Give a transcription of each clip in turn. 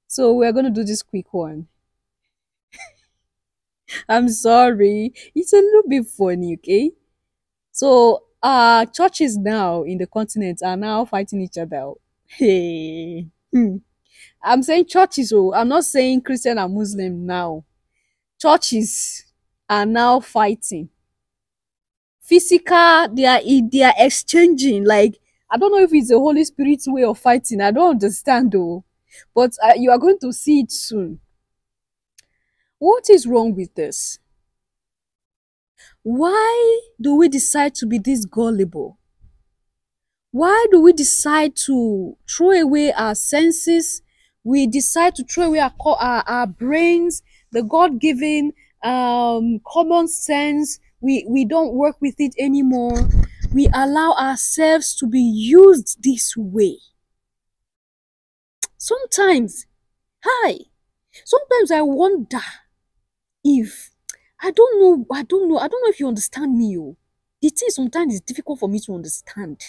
So we're going to do this quick one. I'm sorry. It's a little bit funny, okay? So, churches now in the continent are now fighting each other. Hey. I'm saying churches, oh, I'm not saying Christian and Muslim now. Churches are now fighting. Physical, they are exchanging. Like, I don't know if it's the Holy Spirit's way of fighting. I don't understand though. But you are going to see it soon. What is wrong with this? Why do we decide to be this gullible? Why do we decide to throw away our senses? We decide to throw away our brains, the God-given common sense. We don't work with it anymore. We allow ourselves to be used this way. Sometimes, hi, sometimes I wonder if, I don't know if you understand me. Oh. The thing sometimes is difficult for me to understand.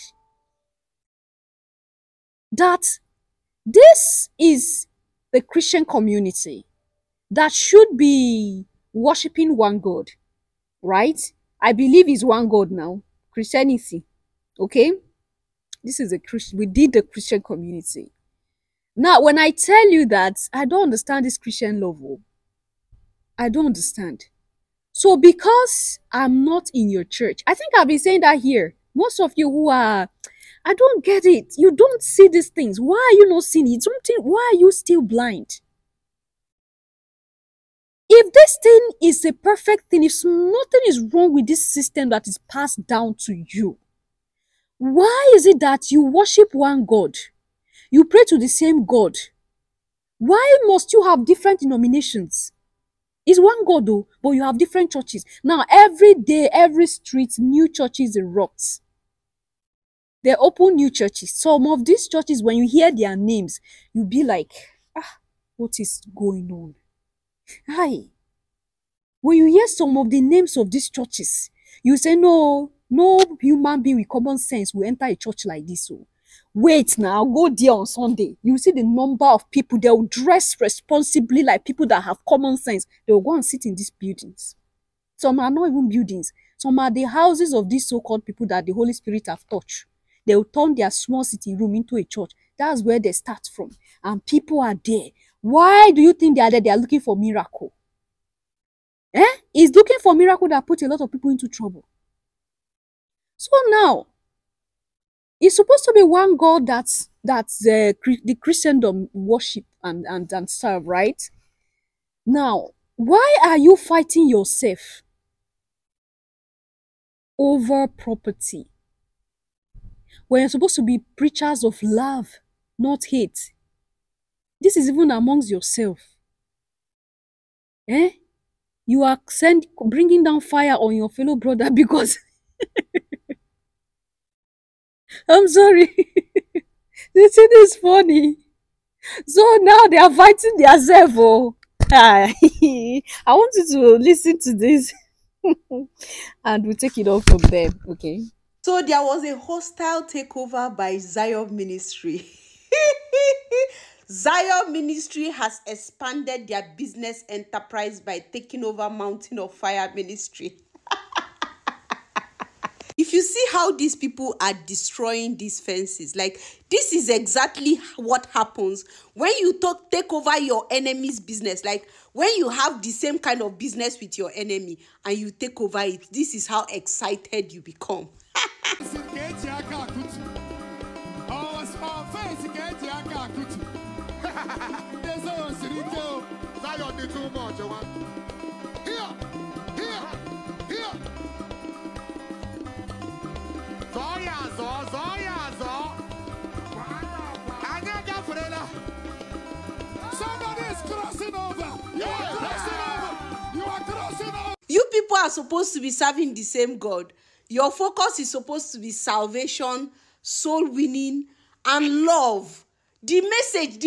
That this is the Christian community that should be worshiping one God, right? I believe is one God now, Christianity. Okay, this is a Christian. We did the Christian community. Now, when I tell you that I don't understand this Christian love, oh, I don't understand. So, because I'm not in your church, I think I've been saying that here. Most of you who are, I don't get it. You don't see these things. Why are you not seeing it? Something, why are you still blind? If this thing is a perfect thing, if nothing is wrong with this system that is passed down to you, why is it that you worship one God? You pray to the same God. Why must you have different denominations? It's one God though, but you have different churches. Now, every day, every street, new churches erupt. They open new churches. Some of these churches, when you hear their names, you'll be like, what is going on? Hi. When you hear some of the names of these churches, you say, no human being with common sense will enter a church like this. So wait now, go there on Sunday. You see the number of people. They'll dress responsibly like people that have common sense. They'll go and sit in these buildings. Some are not even buildings. Some are the houses of these so-called people that the Holy Spirit have touched. They'll turn their small sitting room into a church. That's where they start from. And people are there. Why do you think they are there? They are looking for miracle. It's looking for miracle that put a lot of people into trouble. So now, it's supposed to be one God that's the Christendom worship and serve, right? Now, why are you fighting yourself over property when you're supposed to be preachers of love, not hate? This is even amongst yourself. You are bringing down fire on your fellow brother because I'm sorry. This thing is funny. So now they are fighting themselves. Oh. I want you to listen to this and we'll take it off from there. Okay. So there was a hostile takeover by Zion Ministry. Zion Ministry has expanded their business enterprise by taking over Mountain of Fire Ministry. If you see how these people are destroying these fences, like this is exactly what happens when you take over your enemy's business. Like when you have the same kind of business with your enemy and you take over it, this is how excited you become. Somebody is crossing over. You are crossing over. You are crossing over. You people are supposed to be serving the same God. Your focus is supposed to be salvation, soul winning, and love. The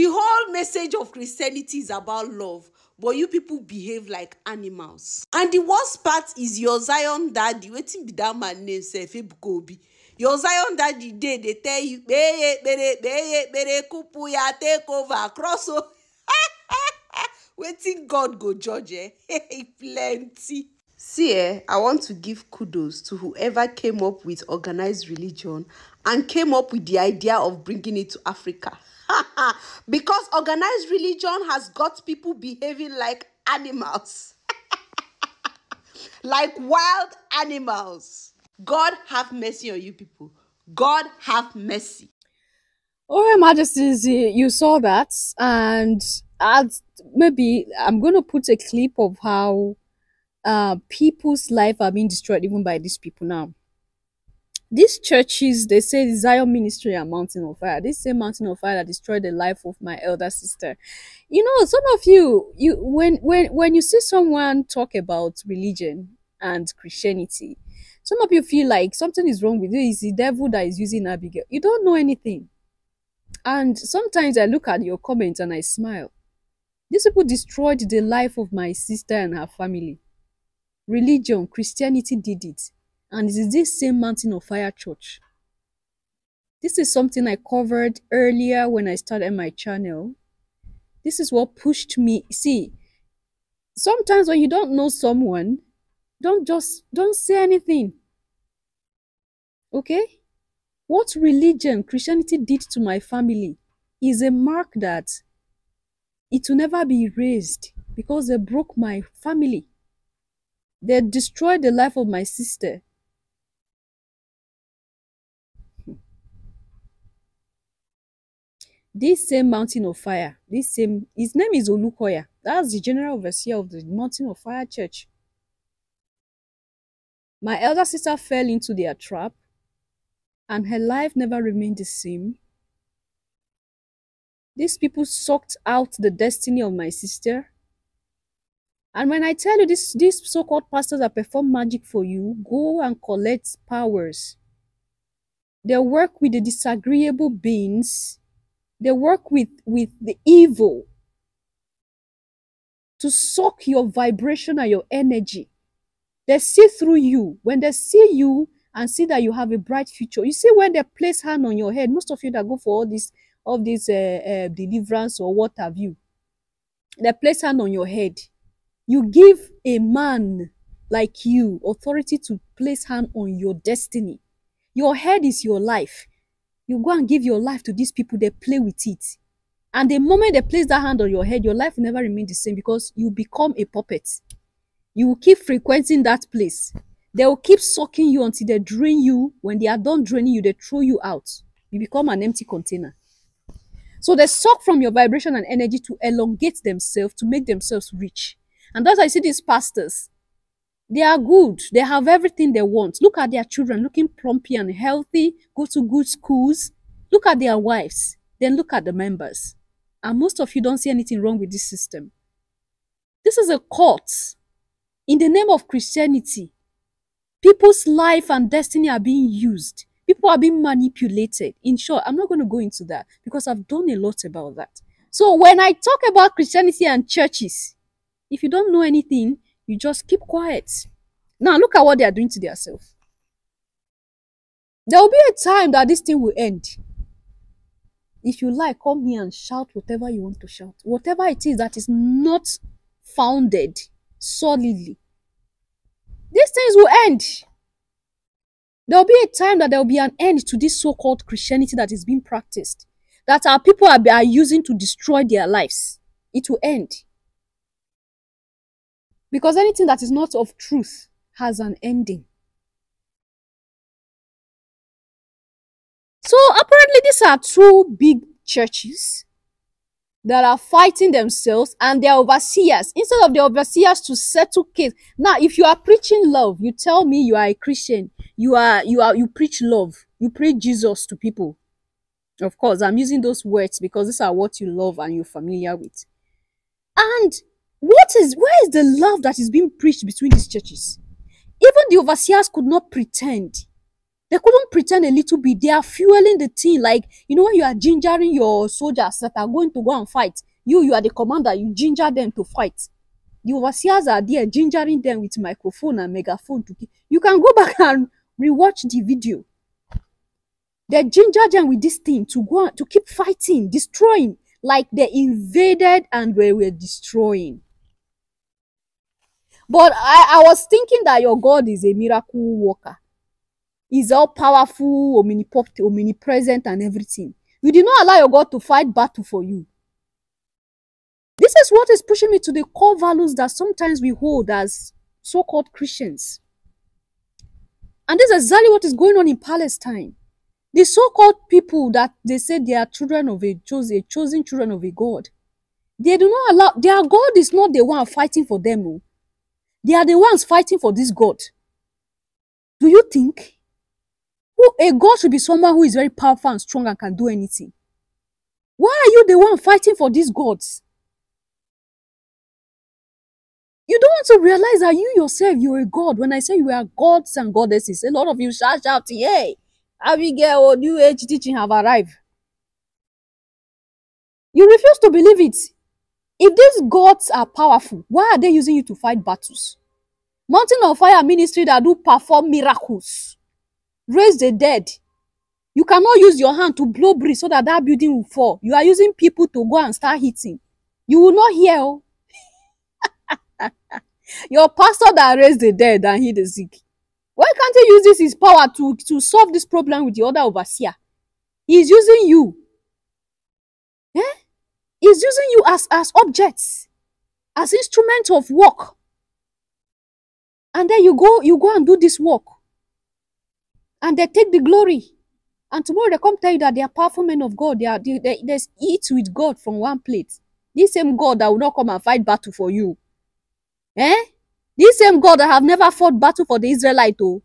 whole message of Christianity is about love. But you people behave like animals. And the worst part is your Zion daddy. Wetin be that man name sef? Ebukobi. Your Zion daddy they tell you, bere kupu ya take over, cross over. Wetin God go judge, eh? Plenty. See, I want to give kudos to whoever came up with organized religion and came up with the idea of bringing it to Africa. Because organized religion has got people behaving like animals, like wild animals. God have mercy on you people. God have mercy. Oh, Your Majesties, you saw that, and maybe I'm going to put a clip of how people's life are being destroyed even by these people now. These churches, they say the Zion Ministry and Mountain of Fire. This same Mountain of Fire that destroyed the life of my elder sister. You know, some of you when you see someone talk about religion and Christianity, some of you feel like something is wrong with you. It's the devil that is using Abigail. You don't know anything. And sometimes I look at your comments and I smile. These people destroyed the life of my sister and her family. Religion, Christianity did it. And it is this same Mountain of Fire church. This is something I covered earlier when I started my channel. This is what pushed me. See, sometimes when you don't know someone, don't say anything. Okay? What religion, Christianity did to my family is a mark that it will never be erased because they broke my family. They destroyed the life of my sister. This same Mountain of Fire, his name is Olukoya. That's the general overseer of the Mountain of Fire church. My elder sister fell into their trap and her life never remained the same. These people sucked out the destiny of my sister. And when I tell you these so-called pastors that perform magic for you, go and collect powers. They work with the disagreeable beings. They work with the evil to suck your vibration and your energy. They see through you. When they see you and see that you have a bright future, you see when they place hand on your head, most of you that go for all this deliverance or what have you, they place hand on your head. You give a man like you authority to place hand on your destiny. Your head is your life. You go and give your life to these people, they play with it. And the moment they place that hand on your head, your life will never remain the same because you become a puppet. You will keep frequenting that place. They will keep sucking you until they drain you. When they are done draining you, they throw you out. You become an empty container. So they suck from your vibration and energy to elongate themselves, to make themselves rich. And that's why I see these pastors. They are good. They have everything they want. Look at their children looking plumpy and healthy, go to good schools. Look at their wives. Then look at the members. And most of you don't see anything wrong with this system. This is a cult. In the name of Christianity, people's life and destiny are being used. People are being manipulated. In short, I'm not going to go into that because I've done a lot about that. So when I talk about Christianity and churches, if you don't know anything, you just keep quiet. Now look at what they are doing to themselves. There will be a time that this thing will end. If you like, come here and shout whatever you want to shout. Whatever it is that is not founded solidly. These things will end. There will be a time that there will be an end to this so-called Christianity that is being practiced. That our people are using to destroy their lives. It will end. Because anything that is not of truth has an ending. So apparently these are two big churches that are fighting themselves and their overseers. Instead of the overseers to settle case. Now, if you are preaching love, you tell me you are a Christian. You preach love. You preach Jesus to people. Of course, I'm using those words because these are what you love and you're familiar with. And where is the love that is being preached between these churches? Even the overseers could not pretend. They couldn't pretend a little bit. They are fueling the thing. Like, you know, when you are gingering your soldiers that are going to go and fight, you are the commander, you ginger them to fight. The overseers are there gingering them with microphone and megaphone. You can go back and rewatch the video. They ginger them with this thing to go on, to keep fighting, destroying. like they invaded and they were destroying. But I was thinking that your God is a miracle worker. He's all powerful, omnipresent, and everything. You did not allow your God to fight battle for you. This is what is pushing me to the core values that sometimes we hold as so-called Christians. And this is exactly what is going on in Palestine. The so-called people that they say they are children of a chosen children of a God. They do not allow, their God is not the one fighting for them. No. They are the ones fighting for this God. Do you think a God should be someone who is very powerful and strong and can do anything? Why are you the one fighting for these gods? You don't want to realize that you yourself, you're a God. When I say you are gods and goddesses, a lot of you shout, hey, Abigail or New Age teaching have arrived. You refuse to believe it. If these gods are powerful, why are they using you to fight battles? Mountain of Fire ministry that do perform miracles, raise the dead. You cannot use your hand to blow breeze so that that building will fall. You are using people to go and start hitting. You will not hear. Oh. Your pastor that raised the dead and heal the sick. Why can't he use this his power to solve this problem with the other overseer? He's using you. Eh? He's using you as objects, as instruments of work. And then you go and do this work. And they take the glory. And tomorrow they come tell you that they are powerful men of God. They eat with God from one plate. This same God that will not come and fight battle for you. Eh? This same God that have never fought battle for the Israelite. Oh.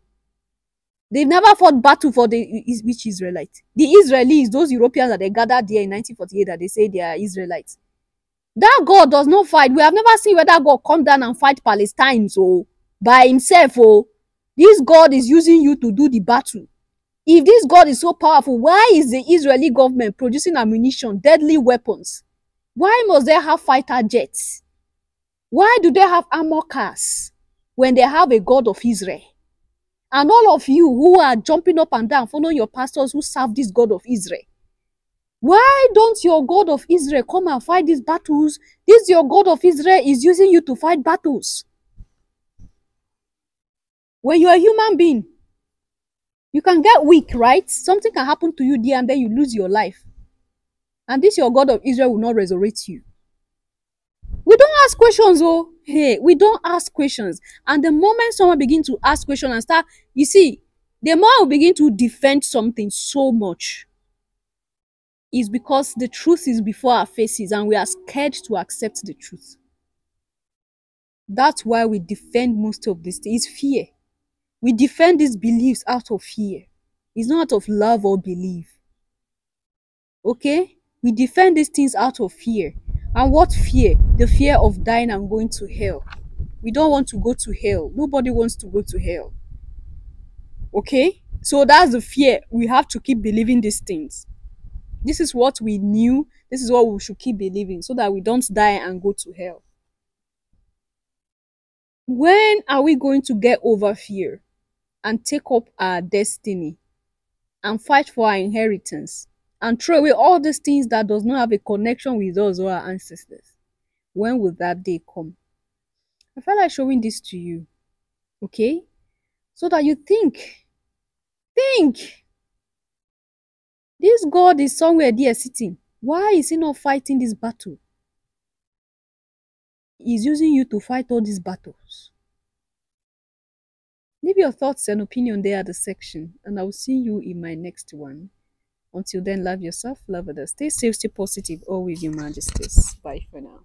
They've never fought battle for which Israelite? The Israelis, those Europeans that they gathered there in 1948 that they say they are Israelites. That God does not fight. We have never seen whether God come down and fight Palestine so by himself. Oh. This God is using you to do the battle. If this God is so powerful, why is the Israeli government producing ammunition, deadly weapons? Why must they have fighter jets? Why do they have armor cars when they have a God of Israel? And all of you who are jumping up and down, following your pastors who serve this God of Israel, why don't your God of Israel come and fight these battles? This your God of Israel is using you to fight battles. When you're a human being, you can get weak, right? Something can happen to you there and then you lose your life. And this your God of Israel will not resurrect you. We don't ask questions, oh. Hey, we don't ask questions. And the moment someone begins to ask questions and start, you see, the more we begin to defend something so much is because the truth is before our faces and we are scared to accept the truth. That's why we defend most of this. It's fear. We defend these beliefs out of fear. It's not out of love or belief. Okay? We defend these things out of fear. And what fear? The fear of dying and going to hell. We don't want to go to hell. Nobody wants to go to hell. Okay? So that's the fear. We have to keep believing these things. This is what we knew. This is what we should keep believing so that we don't die and go to hell. When are we going to get over fear and take up our destiny and fight for our inheritance and throw away all these things that does not have a connection with us or our ancestors? When will that day come? I felt like showing this to you, okay? So that you think. This God is somewhere there sitting. Why is he not fighting this battle? He's using you to fight all these battles. Leave your thoughts and opinion there at the section, and I will see you in my next one. Until then, love yourself, love others. Stay safe, stay positive, always your majesties. Bye for now.